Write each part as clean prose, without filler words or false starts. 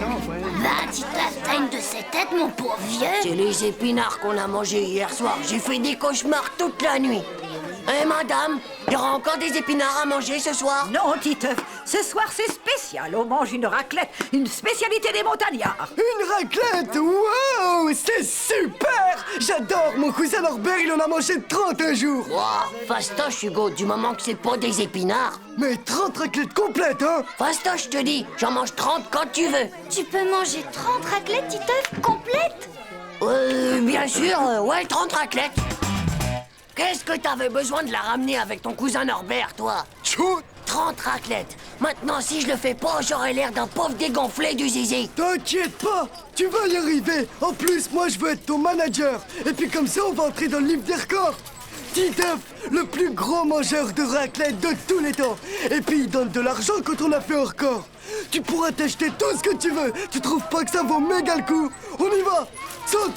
Bah, Titeuf, t'as une de ces têtes, mon pauvre vieux. C'est les épinards qu'on a mangés hier soir. J'ai fait des cauchemars toute la nuit. Eh, madame, il y aura encore des épinards à manger ce soir? Non, Titeuf, ce soir c'est spécial. On mange une raclette, une spécialité des montagnards. Une raclette. Wow, c'est super. J'adore. Mon cousin Norbert, il en a mangé 31 jours. Wow, fastoche, Hugo, du moment que c'est pas des épinards. Mais 30 raclettes complètes, hein. Fastoche, je te dis, j'en mange 30 quand tu veux. Tu peux manger 30 raclettes, Titeuf, complètes? Bien sûr, ouais, 30 raclettes. Qu'est-ce que t'avais besoin de la ramener avec ton cousin Norbert, toi? Chou. 30 raclettes. Maintenant, si je le fais pas, j'aurai l'air d'un pauvre dégonflé du zizi. T'inquiète pas, tu vas y arriver. En plus, moi, je veux être ton manager. Et puis comme ça, on va entrer dans le livre des records. Titeuf, le plus gros mangeur de raclette de tous les temps. Et puis, il donne de l'argent quand on a fait un record. Tu pourras t'acheter tout ce que tu veux. Tu trouves pas que ça vaut méga le coup? On y va. Saute.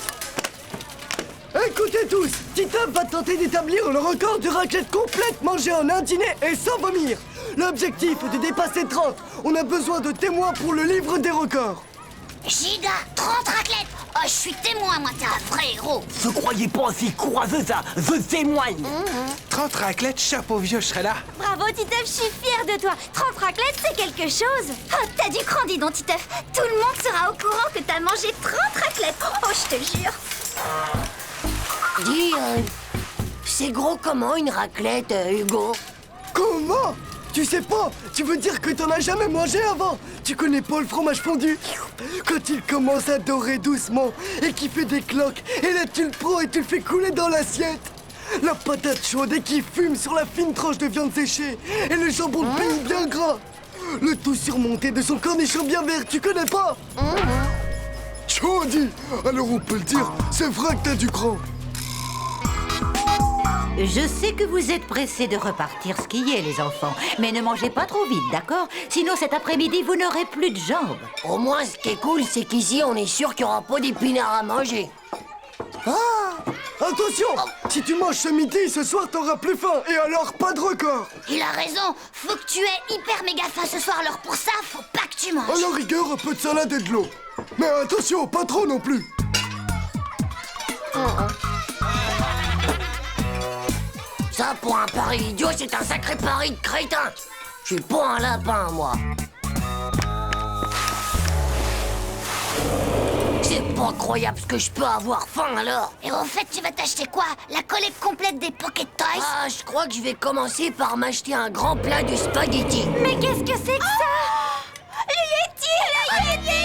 Écoutez tous, Titeuf va tenter d'établir le record de raclette complète mangée en un dîner et sans vomir. L'objectif est de dépasser 30. On a besoin de témoins pour le livre des records. Giga, 30 raclettes. Oh, je suis témoin, moi, t'es un vrai héros. Ne croyez pas aussi courageux, ça. Je témoigne. 30 raclettes, chapeau vieux, je serai là. Bravo, Titeuf, je suis fière de toi. 30 raclettes, c'est quelque chose. Oh, t'as du cran, dis donc, Titeuf. Tout le monde sera au courant que t'as mangé 30 raclettes. Oh, je te jure. Dis, c'est gros comment une raclette, Hugo? Comment? Tu sais pas? Tu veux dire que t'en as jamais mangé avant? Tu connais pas le fromage fondu? Quand il commence à dorer doucement et qu'il fait des cloques, et là tu le prends et tu le fais couler dans l'assiette. La patate chaude et qui fume sur la fine tranche de viande séchée et le jambon de pays bien gras. Le tout surmonté de son cornichon bien vert, tu connais pas? Chaudy! Alors on peut le dire, c'est vrai que t'as du cran. Je sais que vous êtes pressés de repartir skier, les enfants. Mais ne mangez pas trop vite, d'accord? Sinon, cet après-midi, vous n'aurez plus de jambes. Au moins, ce qui est cool, c'est qu'ici, on est sûr qu'il n'y aura pas d'épinards à manger. Attention! Si tu manges ce midi, ce soir t'auras plus faim. Et alors, pas de record. Il a raison. Faut que tu aies hyper méga faim ce soir. Alors pour ça, faut pas que tu manges. À la rigueur, un peu de salade et de l'eau. Mais attention, pas trop non plus. Ça, pour un pari idiot, c'est un sacré pari de crétin. Je suis pas un lapin, moi. C'est pas croyable ce que je peux avoir faim, alors. Et au fait, tu vas t'acheter quoi? La collecte complète des Pocket Toys? Ah, je crois que je vais commencer par m'acheter un grand plat de spaghetti. Mais qu'est-ce que c'est que ça? Le Yeti! Le Yeti!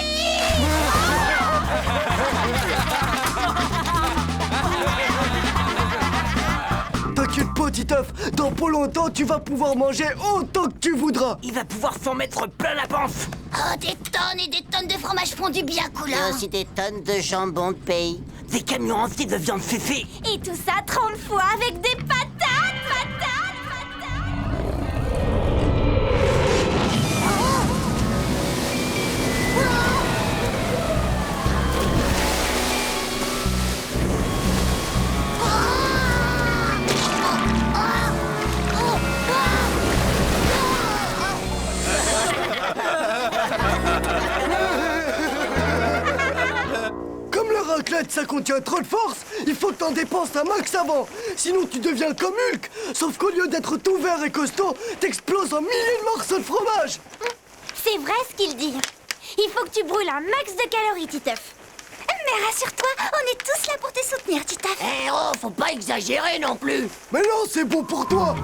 T'inquiète pas, Titeuf. Dans pas longtemps, tu vas pouvoir manger autant que tu voudras. Il va pouvoir s'en mettre plein la panse. Oh, des tonnes et des tonnes de fromage fondu bien Il y a coulant. aussi des tonnes de jambon de pays. Des camions entiers de viande séchée. Et tout ça 30 fois avec des patates, patates, patates. Comme la raclette, ça contient trop de force, il faut que t'en dépenses un max avant. Sinon, tu deviens comme Hulk. Sauf qu'au lieu d'être tout vert et costaud, t'exploses en milliers de morceaux de fromage. C'est vrai ce qu'il dit. Il faut que tu brûles un max de calories, Titeuf. Mais rassure-toi, on est tous là pour te soutenir, Titeuf. Eh oh, faut pas exagérer non plus. Mais non, c'est bon pour toi.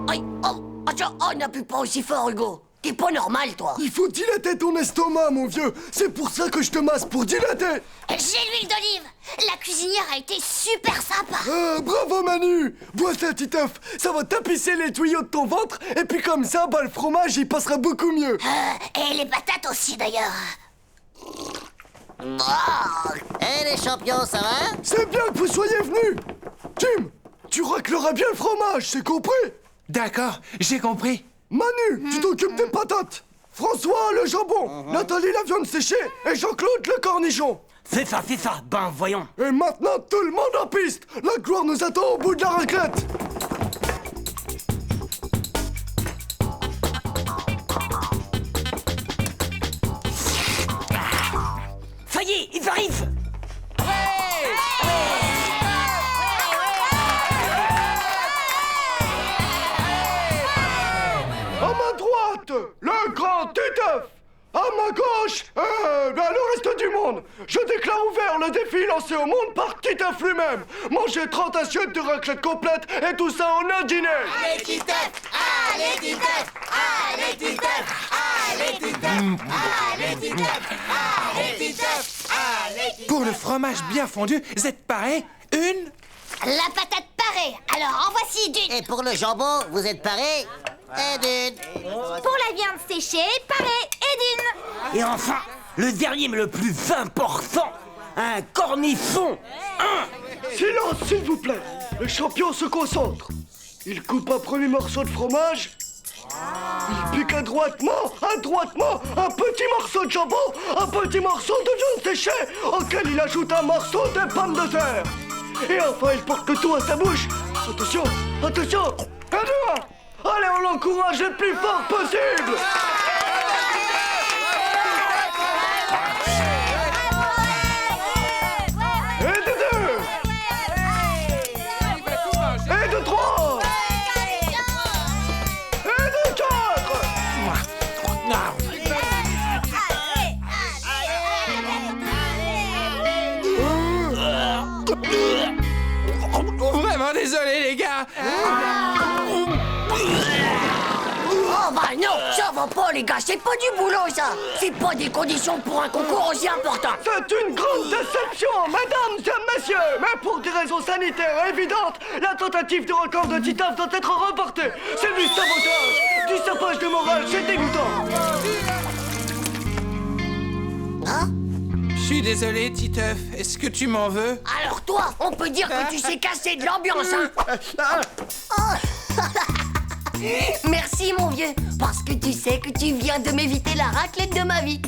Aïe, oh, oh, n'appuie pas aussi fort, Hugo. T'es pas normal, toi. Il faut dilater ton estomac, mon vieux. C'est pour ça que je te masse, pour dilater. J'ai l'huile d'olive. La cuisinière a été super sympa. Bravo, Manu. Bois ça, Titeuf. Ça va tapisser les tuyaux de ton ventre. Et puis comme ça, le fromage, il passera beaucoup mieux. Et les patates aussi, d'ailleurs. Les champions, ça va? C'est bien que vous soyez venus. Jim, tu racleras bien le fromage, c'est compris? D'accord, j'ai compris. Manu, tu t'occupes des patates. François, le jambon. Nathalie, la viande séchée. Et Jean-Claude, le cornichon. C'est ça. Ben, voyons. Et maintenant, tout le monde en piste. La gloire nous attend au bout de la raclette. le grand Titeuf. À ma gauche, le reste du monde. Je déclare ouvert le défi lancé au monde par Titeuf lui-même. Manger 30 assiettes de raclette complète et tout ça en un dîner. Allez, Titeuf! Allez, Titeuf! Allez, Titeuf! Allez, Titeuf! Allez, Titeuf! Allez, Titeuf! Allez, Titeuf! Pour le fromage bien fondu, vous êtes parés? Une? La patate parée. Alors, en voici d'une. Et pour le jambon, vous êtes parés? Et d'une. Pour la viande séchée, parée et d'une. Et enfin, le dernier mais le plus important, un cornichon. Silence, s'il vous plaît. Le champion se concentre. Il coupe un premier morceau de fromage. Il pique adroitement, un petit morceau de jambon, un petit morceau de viande séchée, auquel il ajoute un morceau de pommes de terre. Et enfin, il porte le tout à sa bouche. Attention, attention. Un, deux. Allez, on l'encourage le plus fort possible. Et de deux. Et de trois. Et de quatre. Vraiment désolé, les gars. Oh bah non, ça va pas les gars, c'est pas du boulot ça. C'est pas des conditions pour un concours aussi important. C'est une grande déception, mesdames et messieurs. Mais pour des raisons sanitaires évidentes, la tentative de record de Titeuf doit être reportée. C'est du sabotage, du sapage de morale, c'est dégoûtant. Hein? Je suis désolé, Titeuf. Est-ce que tu m'en veux? Alors toi, on peut dire que tu sais casser de l'ambiance, hein? Oh. Merci mon vieux, parce que tu sais que tu viens de m'éviter la raclette de ma vie.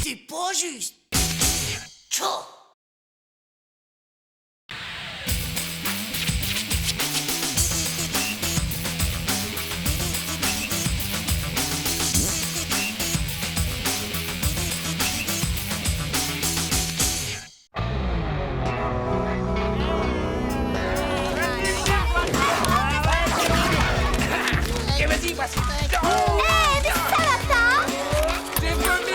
C'est pas juste. Tchou. Et vas-y, voici. Eh, mais ça va pas. J'ai vomi.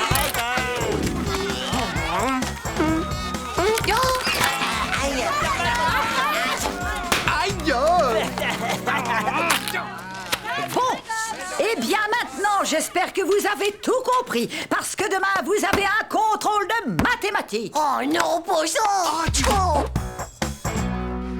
Bon, eh bien maintenant, j'espère que vous avez tout compris, parce que demain, vous avez un contrôle de mathématiques. Oh non, pas ça. Oh.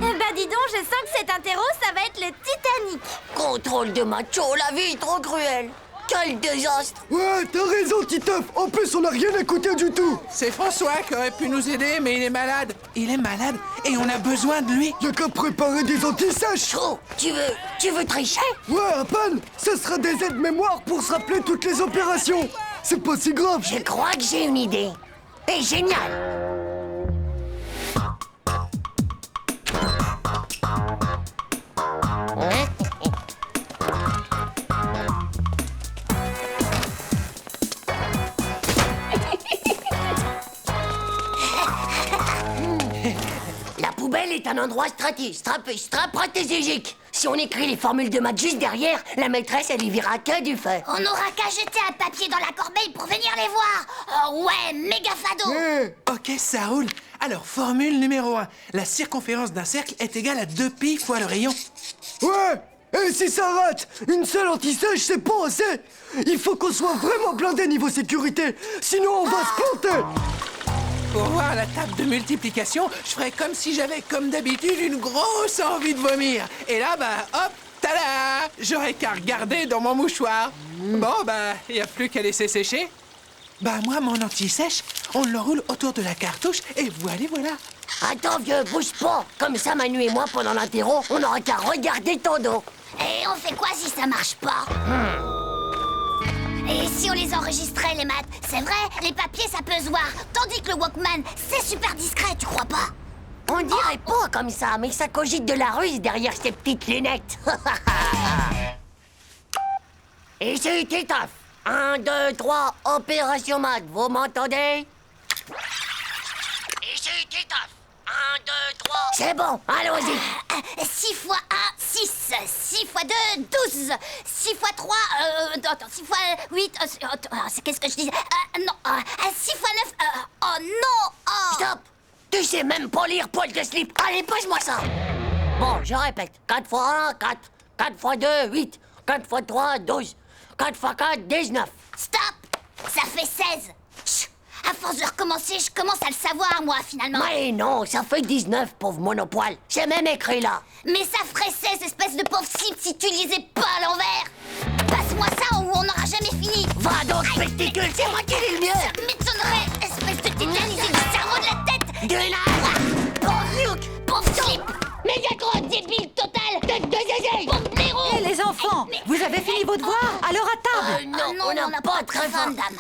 Bah dis donc, je sens que cet interro, ça va être le Titanic. Contrôle de macho, la vie est trop cruelle. Quel désastre. Ouais, t'as raison, Titeuf. En plus, on n'a rien écouté du tout. C'est François qui aurait pu nous aider, mais il est malade. Il est malade et on a besoin de lui. Y'a qu'à préparer des antisèches. Chaud, tu veux tricher? Ouais, à peine. Ce sera des aides-mémoires pour se rappeler toutes les opérations. C'est pas si grave. Je crois que j'ai une idée. Et génial. La poubelle est un endroit stratégique. Si on écrit les formules de maths juste derrière, la maîtresse, elle y verra que du feu. On n'aura qu'à jeter un papier dans la corbeille pour venir les voir. Oh ouais, méga fado. Ok, ça roule. Alors, formule numéro 1. La circonférence d'un cercle est égale à 2π fois le rayon. Ouais. Et si ça rate, une seule anti-sèche, c'est pas assez. Il faut qu'on soit vraiment blindé niveau sécurité. Sinon, on va se planter. Pour voir la table de multiplication, je ferais comme si j'avais, comme d'habitude, une grosse envie de vomir. Et là, bah, hop, tada! J'aurais qu'à regarder dans mon mouchoir. Bon, bah, y a plus qu'à laisser sécher. Bah, moi, mon anti-sèche, on le roule autour de la cartouche et voilà. Attends, vieux, bouge pas. Comme ça, Manu et moi, pendant l'interro, on n'aura qu'à regarder ton dos. Et on fait quoi si ça marche pas? Et si on les enregistrait, les maths? C'est vrai, les papiers, ça peut se voir. Tandis que le Walkman, c'est super discret, tu crois pas? On dirait pas comme ça, mais ça cogite de la ruse derrière ces petites lunettes. Ici, Titeuf. 1, 2, 3, opération mat, vous m'entendez? Ici, Titeuf. 1, 2, 3... C'est bon, allons-y. 6 fois 1, 6. 6 fois 2, 12. 6 fois 3, attends, 6 fois 8... qu'est-ce que je disais? Non, 6 fois 9... oh non! Oh. Stop! Tu sais même pas lire poil de slip. Allez, passe-moi ça. Bon, je répète. 4 fois 1, 4. 4 fois 2, 8. 4 fois 3, 12. 4 fois 4, 19. Stop! Ça fait 16. Chut. À force de recommencer, je commence à le savoir, moi, finalement. Mais non, ça fait 19, pauvre monopoil. C'est même écrit là. Mais ça ferait 16, espèce de pauvre cible, si tu lisais pas à l'envers. Passe-moi ça ou on n'aura jamais fini. Va donc, spectacule, c'est moi qui lis le mieux. Ça m'étonnerait, espèce de tétanisé du cerveau de la tête. De là. Pauvre Luke, pauvre slip. Mégatron, débile total. Tête de zézé. Pauvre blaireau. Hé, les enfants, vous avez fini vos devoirs? Alors à table. Non, on n'a pas très faim. dame.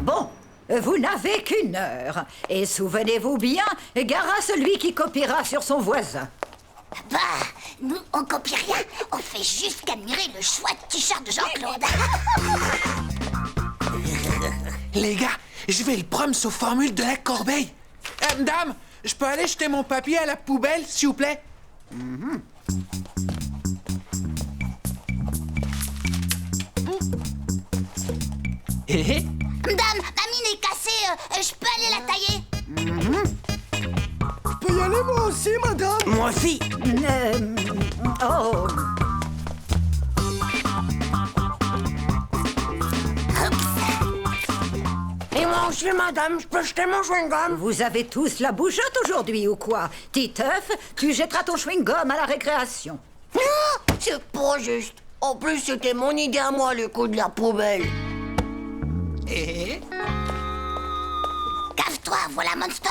Bon, vous n'avez qu'une heure. Et souvenez-vous bien, gare à celui qui copiera sur son voisin. Bah, nous, on copie rien. On fait juste qu'admirer le chouette t-shirt de Jean-Claude. Les gars, je vais le prendre sous formule de la corbeille. Madame, je peux aller jeter mon papier à la poubelle, s'il vous plaît? Dame, ma mine est cassée. Je peux aller la tailler? Je peux y aller moi aussi, madame? Moi aussi. Oh, Et moi aussi, madame, je peux jeter mon chewing-gum? vous avez tous la bougeotte aujourd'hui ou quoi? Titeuf, tu jetteras ton chewing-gum à la récréation. Non, c'est pas juste. En plus, c'était mon idée à moi, le coup de la poubelle. Cave-toi, voilà Monster.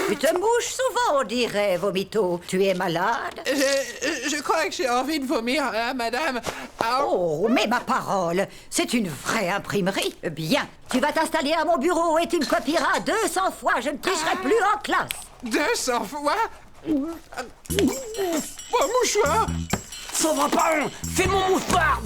Tu te mouches souvent, on dirait, Vomito. Tu es malade? Je crois que j'ai envie de vomir, hein, madame. Ah, Oh, mais ma parole, c'est une vraie imprimerie. Bien, tu vas t'installer à mon bureau et tu me copieras 200 fois. Je ne tricherai plus en classe. 200 fois? Mon mouchoir! Ça va pas, c'est mon mouchoir.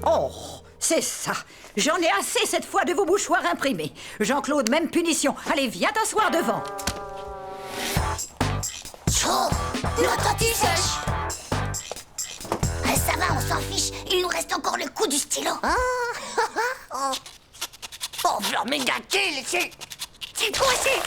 Oh, c'est ça. J'en ai assez cette fois de vos mouchoirs imprimés. Jean-Claude, même punition. Allez, viens t'asseoir devant. Chaud, notre anti-sèche. Ça va, on s'en fiche. Il nous reste encore le coup du stylo. Oh, leur méga kill, c'est quoi, c'est...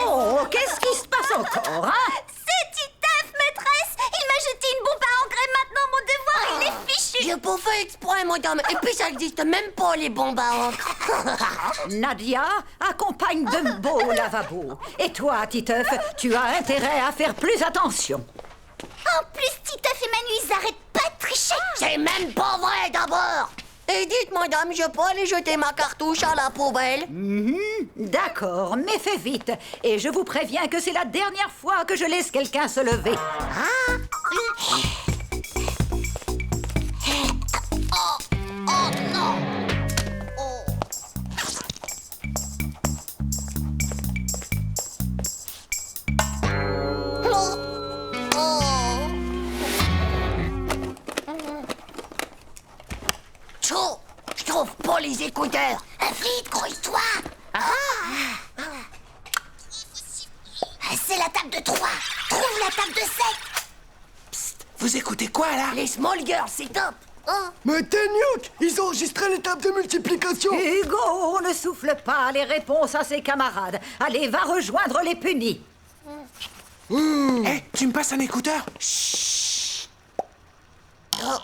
Oh, qu'est-ce qui se passe encore, hein? C'est Titeuf, maîtresse. Il m'a jeté une bombe à engrais. Maintenant, mon devoir, il est fichu. J'ai pas fait exprès, madame. Et puis, ça existe même pas, les bombes à encre. Nadia, accompagne Dumbo au lavabo. Et toi, Titeuf, tu as intérêt à faire plus attention. En plus, Titeuf et Manu, ils arrêtent pas de tricher. C'est même pas vrai, d'abord. Et dites, madame, je peux aller jeter ma cartouche à la poubelle? D'accord, mais fais vite. Et je vous préviens que c'est la dernière fois que je laisse quelqu'un se lever. Oh non. Chaud, je trouve pas les écouteurs. Vite, grouille-toi. C'est la table de 3. Trouve la table de 7. Vous écoutez quoi, là? Les small girls, c'est top. Hein? Mais Tenyouk, ils ont enregistré l'étape de multiplication. Hugo, on ne souffle pas les réponses à ses camarades. Allez, va rejoindre les punis. Hé, tu me passes un écouteur? Bon,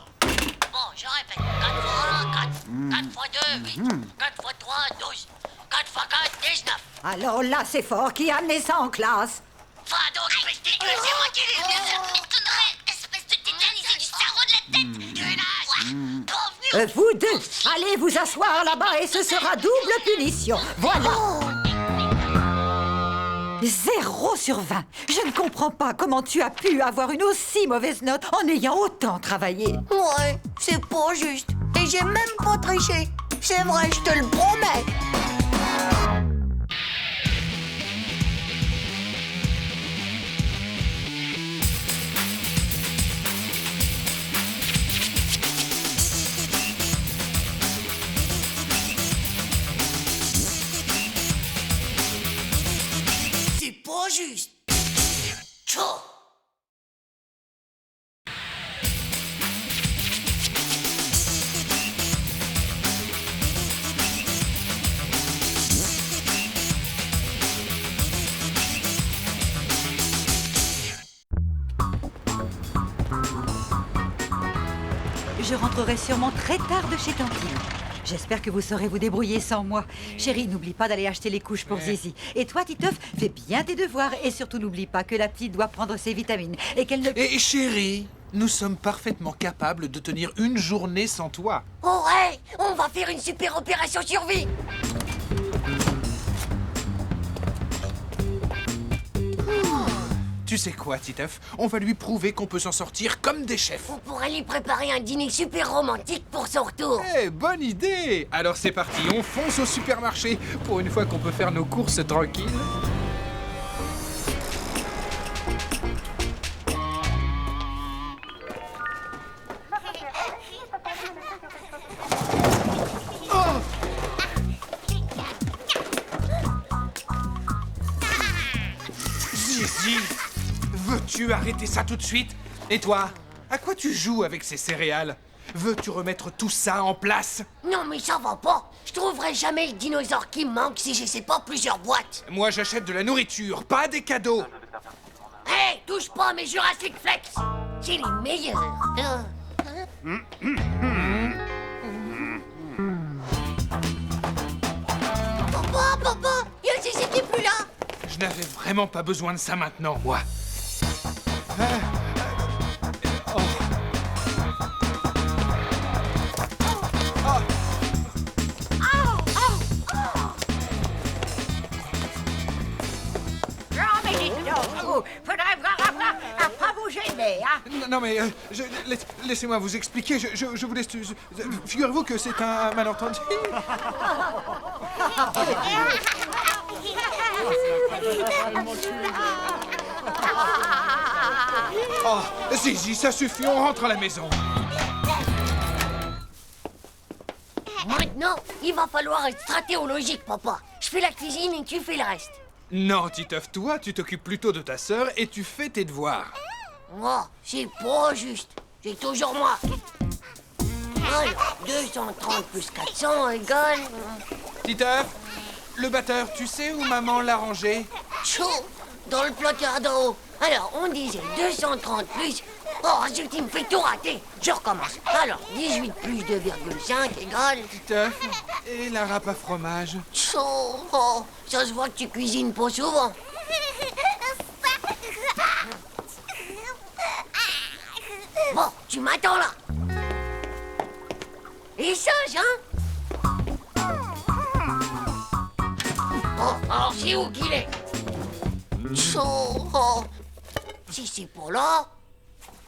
je répète. 4 fois 1, 4. 4 fois 2, 8. 4 fois 3, 12. 4 fois 4, 19. Alors là, c'est fort. Qui a amené ça en classe? Va donc, testicule, c'est moi qui l'ai mis. Ça m'étonnerait, espèce de tétanisé du cerveau de la tête. Vous deux, allez vous asseoir là-bas et ce sera double punition. Voilà. 0 sur 20. Je ne comprends pas comment tu as pu avoir une aussi mauvaise note en ayant autant travaillé. Ouais, c'est pas juste. Et j'ai même pas triché. C'est vrai, je te le promets. C'est pas juste. Tchou. Je rentrerai sûrement très tard de chez Tantine. J'espère que vous saurez vous débrouiller sans moi. Chérie, n'oublie pas d'aller acheter les couches pour Zizi. Et toi, Titeuf, fais bien tes devoirs. Et surtout, n'oublie pas que la petite doit prendre ses vitamines. Et qu'elle ne... Et chérie, nous sommes parfaitement capables de tenir une journée sans toi. Oh ouais, on va faire une super opération survie. Tu sais quoi, Titeuf? On va lui prouver qu'on peut s'en sortir comme des chefs. On pourrait lui préparer un dîner super romantique pour son retour. Eh, bonne idée! Alors c'est parti, on fonce au supermarché pour une fois qu'on peut faire nos courses tranquilles. Zizi, veux-tu arrêter ça tout de suite? Et toi, à quoi tu joues avec ces céréales? Veux-tu remettre tout ça en place? Non mais ça va pas. Je trouverai jamais le dinosaure qui me manque si j'essaie pas plusieurs boîtes. Moi, j'achète de la nourriture, pas des cadeaux. Hé, touche pas à mes Jurassic Flex. C'est les meilleurs. Papa, il y a Zizi qui est plus là. Je n'avais vraiment pas besoin de ça maintenant, moi. Faudrait voir à pas vous gêner, hein. Non mais, laissez-moi vous expliquer, je vous laisse... Figurez-vous que c'est un malentendu. Oh, Zizi, ça suffit, on rentre à la maison. Maintenant, il va falloir être stratéologique, papa. Je fais la cuisine et tu fais le reste. Non, Titeuf, toi, tu t'occupes plutôt de ta sœur et tu fais tes devoirs. Oh, c'est pas juste. C'est toujours moi. Alors, 230 plus 400 égale... Titeuf, le batteur, tu sais où maman l'a rangé? Chaud, dans le placard d'en haut. Alors, on disait 230 plus... Oh, zut, il me fait tout rater. Je recommence. Alors, 18 plus 2,5 égale... Titeuf, et la râpe à fromage? Chaud, oh, ça se voit que tu cuisines pas souvent. Bon, tu m'attends là. Et sage, hein? Oh, alors c'est où qu'il est? Chaud, oh. Si c'est pas là,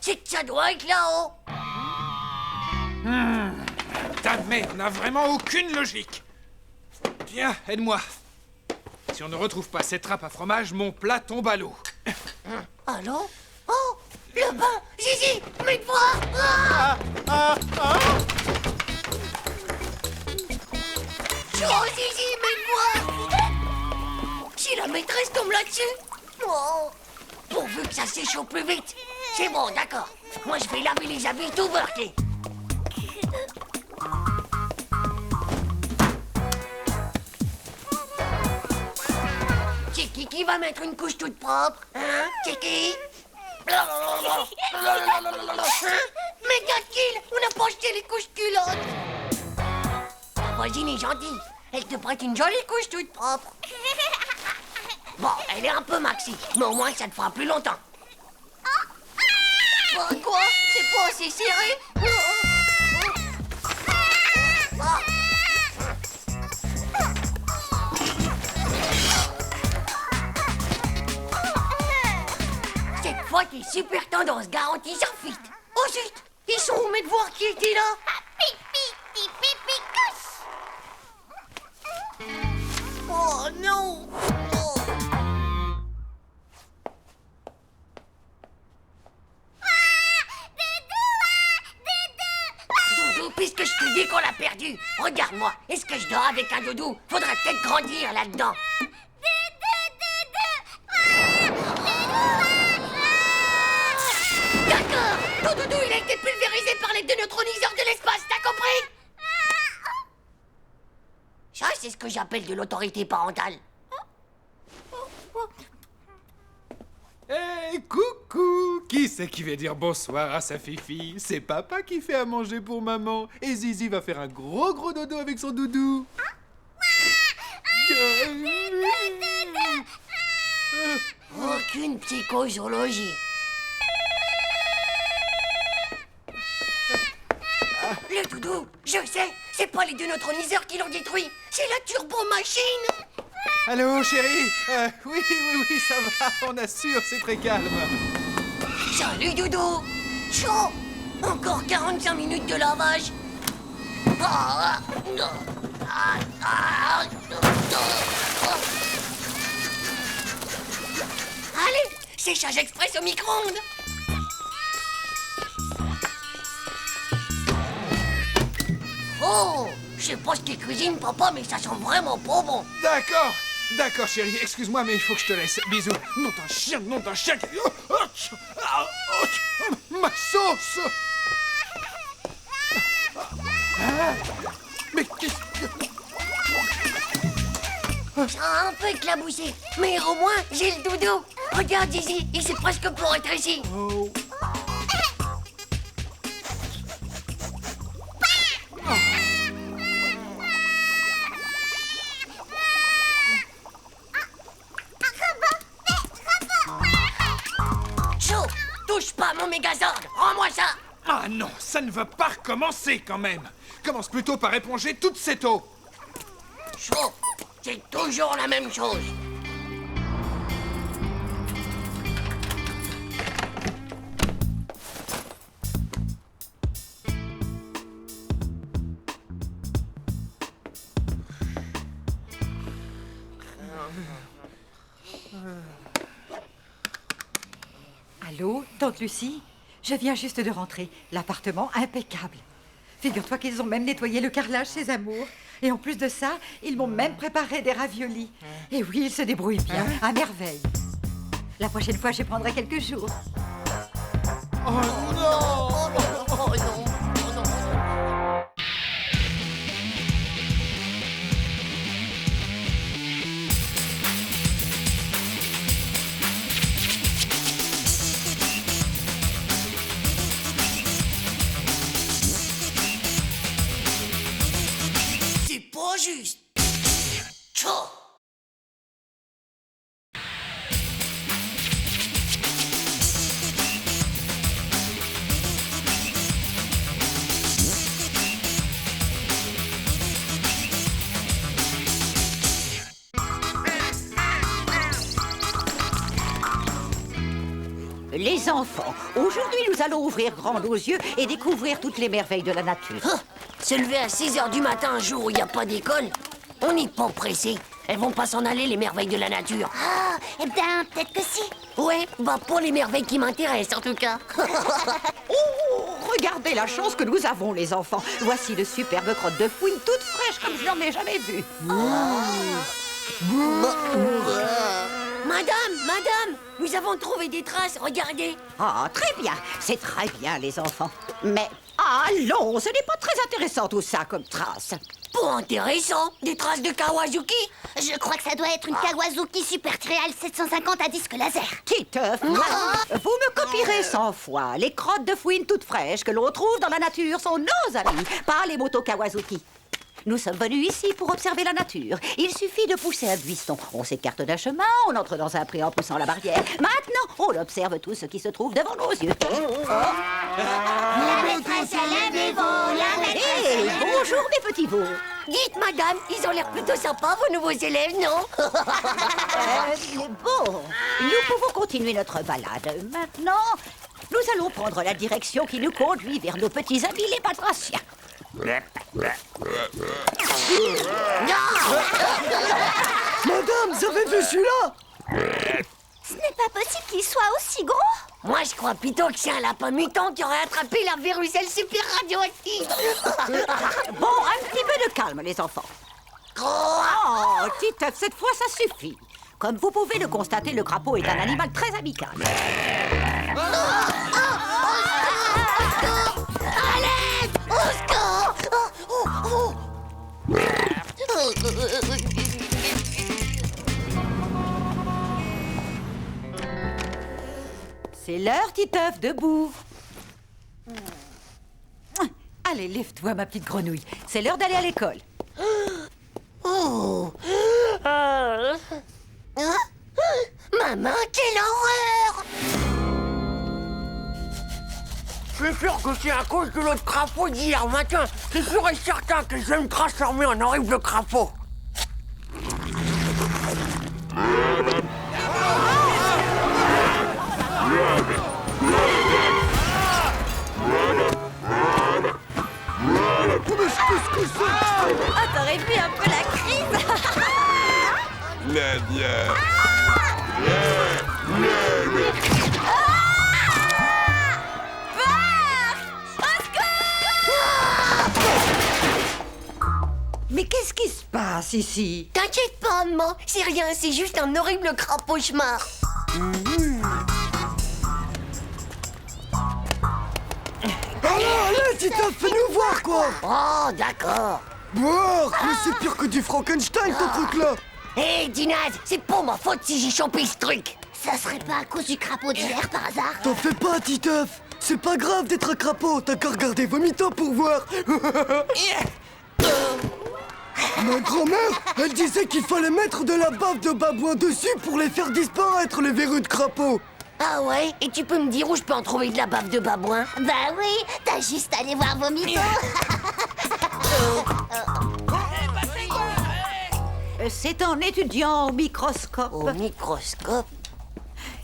c'est que ça doit être là-haut. Ta mère n'a vraiment aucune logique. Viens, aide-moi. Si on ne retrouve pas cette râpe à fromage, mon plat tombe à l'eau. Allô? Oh, le bain! Zizi, mets-toi! Oh, Zizi, mets-toi! Si la maîtresse tombe là-dessus? Oh, pourvu que ça s'échauffe plus vite. C'est bon, d'accord. Moi, je vais laver les habits tout beurqués. C'est qui va mettre une couche toute propre? Hein? C'est qui? Hein? Mais Gatkill, on n'a pas acheté les couches culottes. La voisine est gentille. Elle te prête une jolie couche toute propre. Bon, elle est un peu maxi, mais au moins ça te fera plus longtemps. Quoi? C'est pas assez serré? Ah. Cette fois, t'es super tendance garantie sans fit. Oh zut! Ils sont où mes devoirs qui étaient là? Pipi Oh non. Oh. Doudou, puisque je te dis qu'on l'a perdu, regarde-moi, est-ce que je dors avec un doudou? Faudrait peut-être grandir là-dedans. D'accord, ton doudou il a été pulvérisé par les deux neutroniseurs de l'espace, t'as compris? Ça, c'est ce que j'appelle de l'autorité parentale. Hé, coucou! Qui c'est qui va dire bonsoir à sa fifi? C'est papa qui fait à manger pour maman. Et Zizi va faire un gros dodo avec son doudou. Aucune psychozoologie. Le doudou, je sais, c'est pas les deux neutroniseurs qui l'ont détruit, c'est la turbo-machine. Allô, chérie? Oui, ça va, on assure, c'est très calme. Salut doudou. Chaud. Encore 45 minutes de lavage. Allez, séchage express au micro-ondes. Oh, je sais pas ce qu'il cuisine, papa, mais ça sent vraiment pas bon. D'accord, chérie, excuse-moi, mais il faut que je te laisse. Bisous. Non, d'un chien. Ma sauce! Mais qu'est-ce que... Ça a un peu éclaboussé, mais au moins, j'ai le doudou. Regarde, Zizi, il s'est presque pour être ici. Oh. Chaud, touche pas à mon Megazord, rends-moi ça. Ah non, ça ne va pas recommencer quand même. Commence plutôt par éponger toute cette eau. Chaud, c'est toujours la même chose. Allô, tante Lucie? Je viens juste de rentrer. L'appartement impeccable. Figure-toi qu'ils ont même nettoyé le carrelage, ces amours. Et en plus de ça, ils m'ont même préparé des raviolis. Et oui, ils se débrouillent bien, à merveille. La prochaine fois, je prendrai quelques jours. Oh non! C'est pas juste. Chaud. Les enfants, aujourd'hui nous allons ouvrir grand nos yeux et découvrir toutes les merveilles de la nature. Ah, se lever à 6h du matin un jour où il n'y a pas d'école, on n'est pas pressé. Elles vont pas s'en aller, les merveilles de la nature. Ah, eh bien, peut-être que si. Ouais, bah pour les merveilles qui m'intéressent en tout cas. Oh, regardez la chance que nous avons, les enfants. Voici de superbes crottes de fouine toutes fraîches comme je n'en ai jamais vues. Madame, nous avons trouvé des traces, regardez. Ah, très bien, c'est très bien, les enfants. Mais allons, ce n'est pas très intéressant tout ça comme trace. Pas intéressant, des traces de Kawazuki. Je crois que ça doit être une Kawazuki Super Trial 750 à disque laser. Titeuf, vous me copierez 100 fois. Les crottes de fouine toutes fraîches que l'on trouve dans la nature sont nos amis, pas les motos Kawazuki. Nous sommes venus ici pour observer la nature. Il suffit de pousser un buisson. On s'écarte d'un chemin, on entre dans un pré en poussant la barrière. Maintenant, on observe tout ce qui se trouve devant nos yeux. La maîtresse, elle aime les veaux, la maîtresse. Hé, bonjour mes petits veaux. Dites, madame, ils ont l'air plutôt sympas, vos nouveaux élèves, non? Bon, nous pouvons continuer notre balade. Maintenant, nous allons prendre la direction qui nous conduit vers nos petits amis les batraciens. Non. Madame, vous avez vu celui-là? Ce n'est pas possible qu'il soit aussi gros. Moi, je crois plutôt que c'est un lapin mutant qui aurait attrapé la viruselle super radioactive. Bon, un petit peu de calme, les enfants. Oh, Titeuf, cette fois, ça suffit. Comme vous pouvez le constater, le crapaud est un animal très amical. C'est l'heure, Titeuf, debout. Allez, lève-toi, ma petite grenouille. C'est l'heure d'aller à l'école. Maman, quelle horreur! Je suis sûr que c'est à cause de l'autre crapaud d'hier matin. C'est sûr et certain que je vais me transformer en horrible crapaud. Ah, t'aurais vu un peu la crise. Nadia. Mais qu'est-ce qui se passe ici? T'inquiète pas, maman, c'est rien, c'est juste un horrible crapaud-chemar. Allez, Titeuf, fais-nous voir, quoi. Oh, d'accord. Boire, mais c'est pire que du Frankenstein, ton truc-là. Hé, Dinaz, c'est pas ma faute si j'ai chopé ce truc. Ça serait pas à cause du crapaud d'hier par hasard? T'en fais pas, Titeuf. C'est pas grave d'être un crapaud, t'as qu'à regarder Vomito pour voir. Ma grand-mère, elle disait qu'il fallait mettre de la bave de babouin dessus pour les faire disparaître, les verrues de crapaud. Ah ouais? Et tu peux me dire où je peux en trouver de la bave de babouin? Bah oui, t'as juste à aller voir Vomito. C'est en étudiant au microscope Au microscope,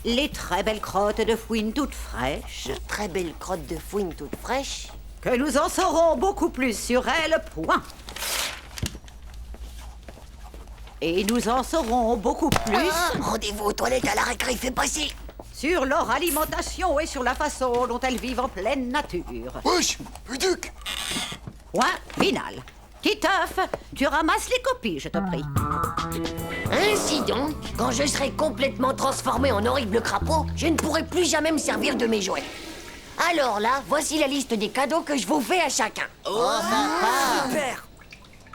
les très belles crottes de fouine toutes fraîches de très belles crottes de fouine toutes fraîches. que nous en saurons beaucoup plus sur elles, point. Et nous en saurons beaucoup plus Rendez-vous aux toilettes à la récré, fais passer. sur leur alimentation et sur la façon dont elles vivent en pleine nature. Wesh, Duc. Point final. Titeuf, tu ramasses les copies, je te prie. Ainsi donc, quand je serai complètement transformé en horrible crapaud, je ne pourrai plus jamais me servir de mes jouets. Alors là, voici la liste des cadeaux que je vous fais à chacun. Oh, sympa! Super!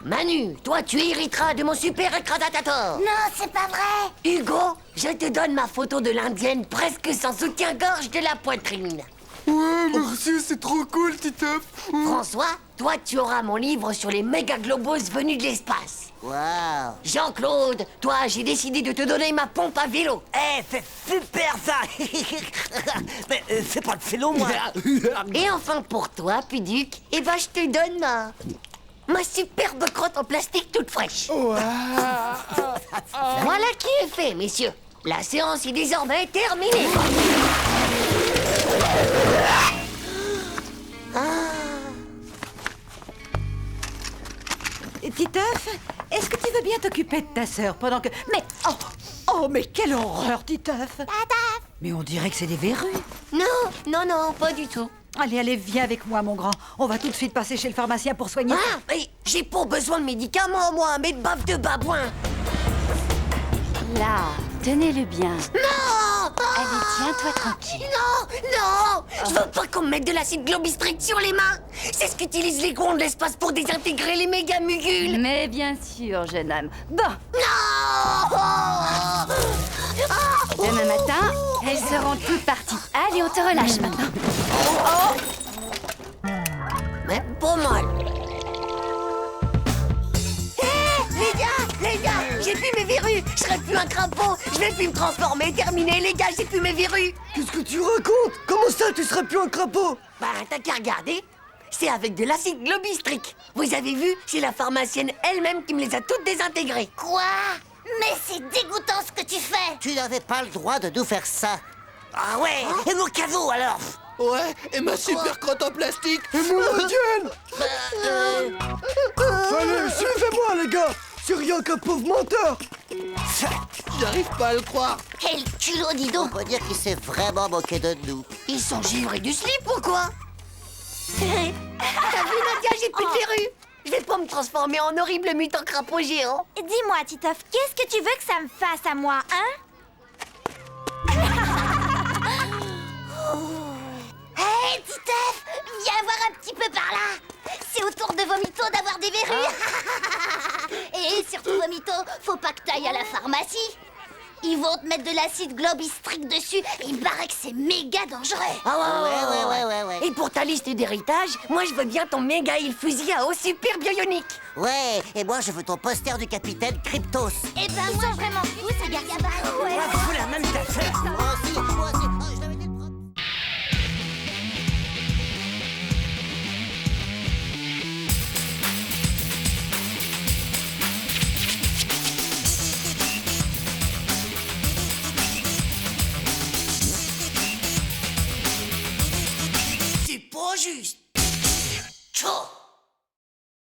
Manu, toi, tu hériteras de mon super écrasatator. Non, c'est pas vrai. Hugo, je te donne ma photo de l'indienne presque sans soutien-gorge de la poitrine. Ouais, merci, c'est trop cool, Titeuf. François, toi, tu auras mon livre sur les méga-globos venus de l'espace. Waouh. Jean-Claude, toi, j'ai décidé de te donner ma pompe à vélo. Eh, c'est super ça. Mais c'est pas de vélo, moi. Et enfin pour toi, Puduc, eh ben je te donne ma superbe crotte en plastique toute fraîche. Voilà qui est fait, messieurs. La séance est désormais terminée. Titeuf, est-ce que tu veux bien t'occuper de ta sœur pendant que... Mais... Oh, mais quelle horreur, Titeuf. Mais on dirait que c'est des verrues. Non, pas du tout. Allez, viens avec moi, mon grand. On va tout de suite passer chez le pharmacien pour soigner... Ah, mais j'ai pas besoin de médicaments, moi, mais de bave de babouin. Là, tenez-le bien. Non! Allez, tiens-toi tranquille. Non! Je veux pas qu'on me mette de l'acide globistrique sur les mains. C'est ce qu'utilisent les gonds de l'espace pour désintégrer les méga mugules. Mais bien sûr, jeune homme. Bon, Non! demain matin, elles seront toutes parties. Allez, on te relâche maintenant. Mais pas mal. Les gars, j'ai plus mes verrues. Je serai plus un crapaud. Je vais plus me transformer. Terminé, les gars, j'ai plus mes verrues. Qu'est-ce que tu racontes? Comment ça, tu serais plus un crapaud? Bah, t'as qu'à regarder. C'est avec de l'acide globistrique. Vous avez vu? C'est la pharmacienne elle-même qui me les a toutes désintégrées. Quoi? Mais c'est dégoûtant ce que tu fais. Tu n'avais pas le droit de nous faire ça. Ah ouais. Et mon cadeau alors? Ouais, et ma super crotte en plastique. Et mon indienne. Allez, suivez-moi, les gars. C'est rien qu'un pauvre menteur. J'arrive pas à le croire. Quel culot, dis On donc. peut dire qu'il s'est vraiment moqué de nous. Ils sont givrés du slip ou quoi? T'as vu, Nadia, j'ai plus de verrues. Je vais pas me transformer en horrible mutant crapaud géant. Dis-moi, Titoff, qu'est-ce que tu veux que ça me fasse à moi, hein? Hé, Titeuf, viens voir un petit peu par là. C'est au tour de Vomito d'avoir des verrues. Et surtout, Vomito, faut pas que t'ailles à la pharmacie. Ils vont te mettre de l'acide globistrique dessus. Il paraît que c'est méga dangereux. Ah Ouais. Et pour ta liste d'héritage, moi je veux bien ton méga île fusil à eau super bionique. Ouais, et moi je veux ton poster du capitaine Cryptos. Eh ben, moi, vraiment fous, ces gars. Ouais. Faut la même affaire. Moi aussi.